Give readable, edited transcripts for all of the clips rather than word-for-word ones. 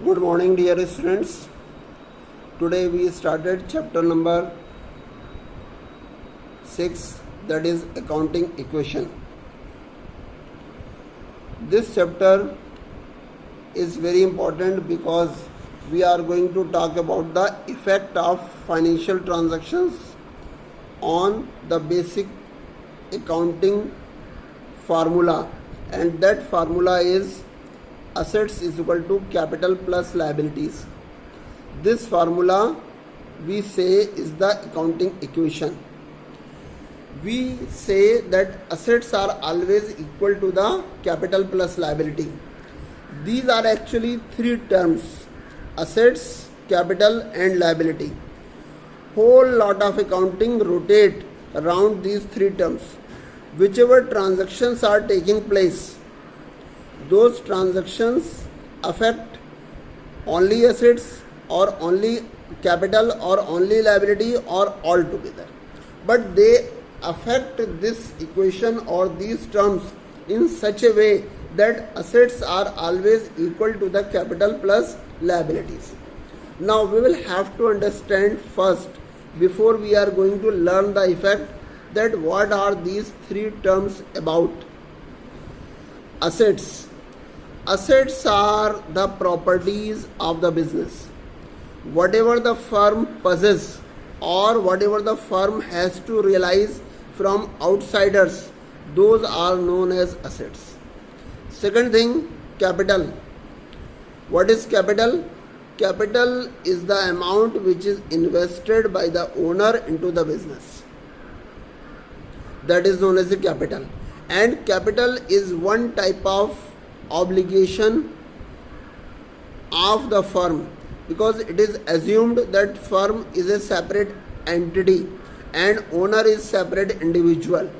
Good morning, dear students. Today we started chapter number 6, that is accounting equation. This chapter is very important because we are going to talk about the effect of financial transactions on the basic accounting formula, and that formula is assets is equal to capital plus liabilities. This formula we say is the accounting equation. We say that assets are always equal to the capital plus liability. These are actually three terms: assets, capital and liability. Whole lot of accounting rotate around these three terms. Whichever transactions are taking place, those transactions affect only assets or only capital or only liability or all together, but they affect this equation or these terms in such a way that assets are always equal to the capital plus liabilities. Now we will have to understand first, before we are going to learn the effect, that what are these three terms about. Assets are the properties of the business. Whatever the firm possesses or whatever the firm has to realize from outsiders, those are known as assets. Second thing, capital. What is capital? Capital is the amount which is invested by the owner into the business. That is known as the capital. And capital is one type of obligation of the firm, because it is assumed that firm is a separate entity and owner is separate individual.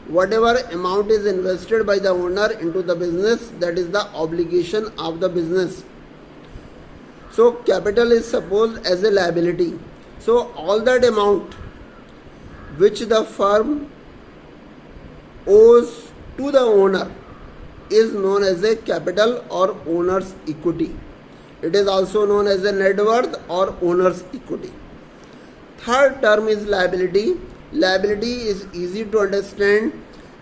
Whatever amount is invested by the owner into the business, that is the obligation of the business. So capital is supposed as a liability. So all that amount which the firm owes to the owner is known as a capital or owner's equity. It is also known as a net worth or owner's equity. Third term is liability. Liability is easy to understand.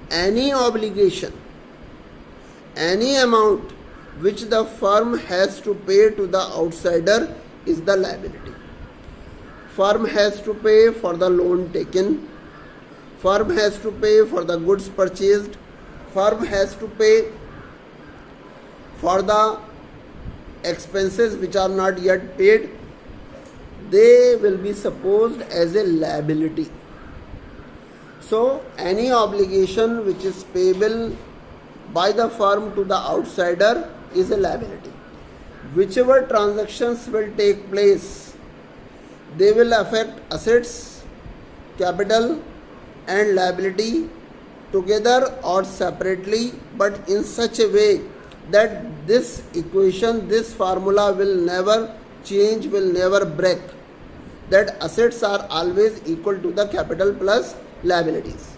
Any obligation, any amount which the firm has to pay to the outsider is the liability. Firm has to pay for the loan taken. Firm has to pay for the goods purchased. Firm has to pay for the expenses which are not yet paid. They will be supposed as a liability. So any obligation which is payable by the firm to the outsider is a liability. Whichever transactions will take place, they will affect assets, capital and liability together or separately, but in such a way that this equation, this formula will never change, will never break, that assets are always equal to the capital plus liabilities.